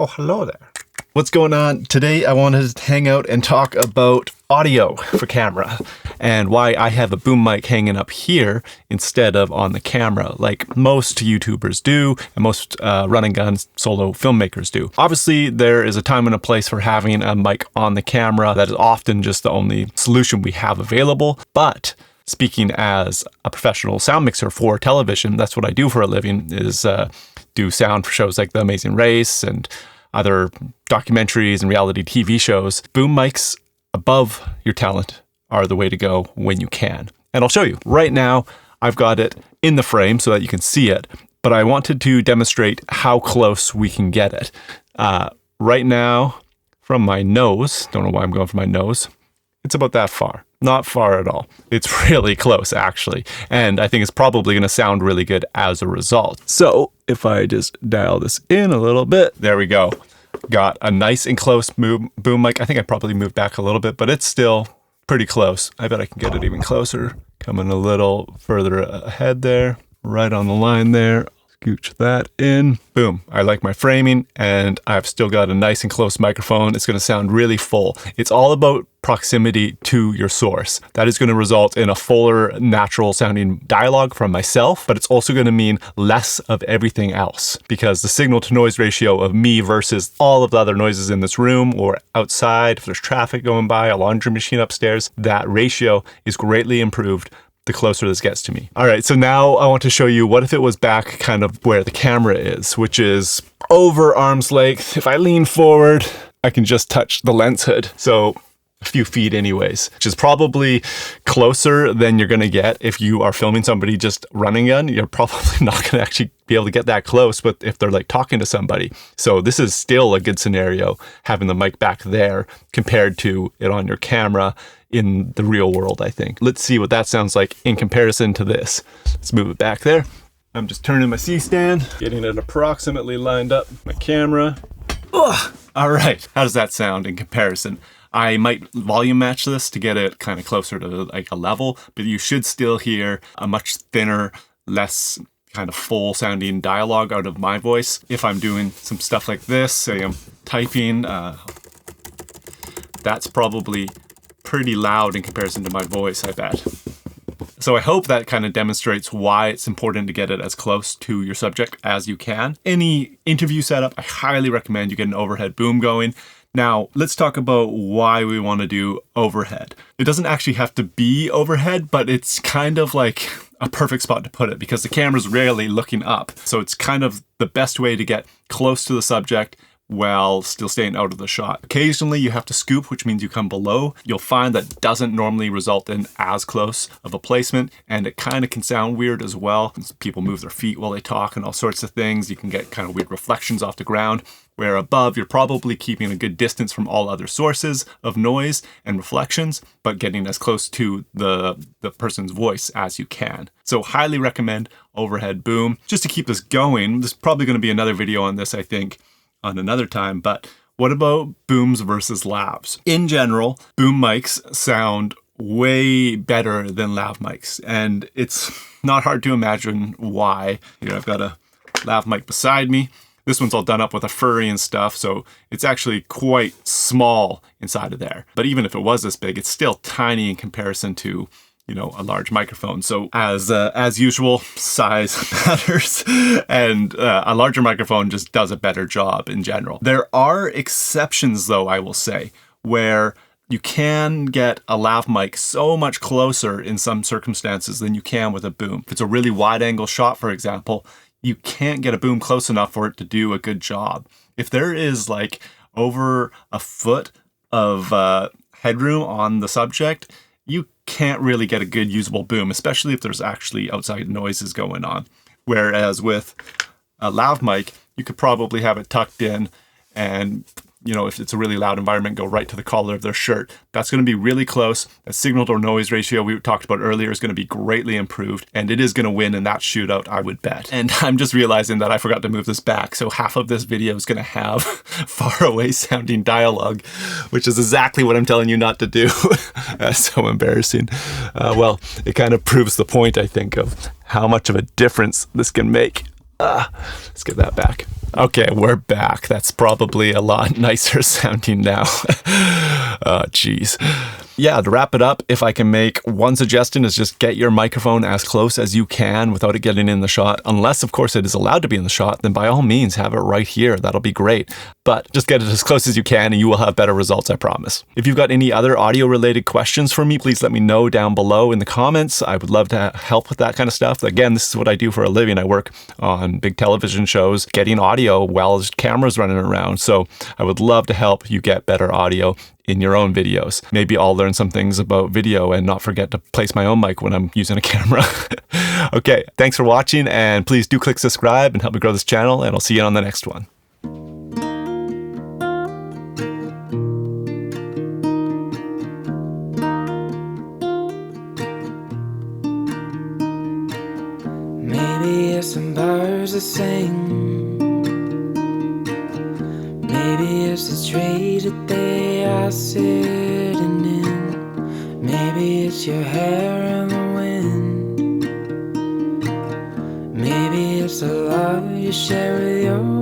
Oh, hello there. What's going on? Today I wanted to hang out and talk about audio for camera and why I have a boom mic hanging up here instead of on the camera like most YouTubers do and most run and gun solo filmmakers do. Obviously, there is a time and a place for having a mic on the camera. That is often just the only solution we have available. But speaking as a professional sound mixer for television, that's what I do for a living, is do sound for shows like The Amazing Race and other documentaries and reality TV shows. Boom mics above your talent are the way to go when you can. And I'll show you. Right now, I've got it in the frame so that you can see it, but I wanted to demonstrate how close we can get it. Right now, from my nose, don't know why I'm going for my nose, it's about that far. Not far at all. It's really close, actually. And I think it's probably going to sound really good as a result. So if I just dial this in a little bit, there we go. Got a nice and close boom mic. I think I probably moved back a little bit, but it's still pretty close. I bet I can get it even closer. Coming a little further ahead there, right on the line there. Scooch that in. Boom. I like my framing, and I've still got a nice and close microphone. It's going to sound really full. It's all about proximity to your source. That is going to result in a fuller, natural sounding dialogue from myself, but it's also going to mean less of everything else, because the signal to noise ratio of me versus all of the other noises in this room or outside, if there's traffic going by, a laundry machine upstairs, that ratio is greatly improved the closer this gets to me. All right, so now I want to show you what if it was back kind of where the camera is, which is over arm's length. If I lean forward, I can just touch the lens hood. So a few feet anyways, which is probably closer than you're gonna get if you are filming somebody just running gun. You're probably not gonna actually be able to get that close, but if they're like talking to somebody. So this is still a good scenario, having the mic back there compared to it on your camera in the real world, I think. Let's see what that sounds like in comparison to this. Let's move it back there. I'm just turning my C-stand, getting it approximately lined up, my camera. Ugh. All right, how does that sound in comparison? I might volume match this to get it kind of closer to like a level, but you should still hear a much thinner, less kind of full sounding dialogue out of my voice. If I'm doing some stuff like this, say I'm typing, that's probably pretty loud in comparison to my voice, I bet. So I hope that kind of demonstrates why it's important to get it as close to your subject as you can. Any interview setup, I highly recommend you get an overhead boom going. Now, let's talk about why we want to do overhead. It doesn't actually have to be overhead, but it's kind of like a perfect spot to put it because the camera's rarely looking up. So it's kind of the best way to get close to the subject while still staying out of the shot. Occasionally you have to scoop, which means you come below. You'll find that doesn't normally result in as close of a placement, and it kind of can sound weird as well. People move their feet while they talk and all sorts of things. You can get kind of weird reflections off the ground, where above you're probably keeping a good distance from all other sources of noise and reflections, but getting as close to the person's voice as you can. So highly recommend overhead boom. Just to keep this going, there's probably going to be another video on this, I think, on another time, but what about booms versus lavs? In general, boom mics sound way better than lav mics, and it's not hard to imagine why. Here I've got a lav mic beside me. This one's all done up with a furry and stuff, so it's actually quite small inside of there. But even if it was this big, it's still tiny in comparison to, you know, a large microphone. So as usual, size matters, and a larger microphone just does a better job in general. There are exceptions, though, I will say, where you can get a lav mic so much closer in some circumstances than you can with a boom. If it's a really wide angle shot, for example, you can't get a boom close enough for it to do a good job. If there is like over a foot of headroom on the subject, you can't really get a good usable boom, especially if there's actually outside noises going on. Whereas with a lav mic, you could probably have it tucked in and, you know, if it's a really loud environment, go right to the collar of their shirt. That's going to be really close. That signal to noise ratio we talked about earlier is going to be greatly improved, and it is going to win in that shootout, I would bet. And I'm just realizing that I forgot to move this back, so half of this video is going to have far away sounding dialogue, which is exactly what I'm telling you not to do. That's so embarrassing. Well, it kind of proves the point, I think, of how much of a difference this can make. Let's get that back. Okay, we're back. That's probably a lot nicer sounding now. Oh, jeez. Yeah, to wrap it up, if I can make one suggestion is just get your microphone as close as you can without it getting in the shot. Unless, of course, it is allowed to be in the shot, then by all means, have it right here. That'll be great. But just get it as close as you can and you will have better results, I promise. If you've got any other audio-related questions for me, please let me know down below in the comments. I would love to help with that kind of stuff. Again, this is what I do for a living. I work on big television shows, getting audio while there's cameras running around. So I would love to help you get better audio in your own videos. Maybe I'll learn some things about video and not forget to place my own mic when I'm using a camera. Okay, thanks for watching, and please do click subscribe and help me grow this channel, and I'll see you on the next one. Maybe it's some birds that sing. Maybe it's the tree that they are sitting in. Maybe it's your hair in the wind. Maybe it's the love you share with your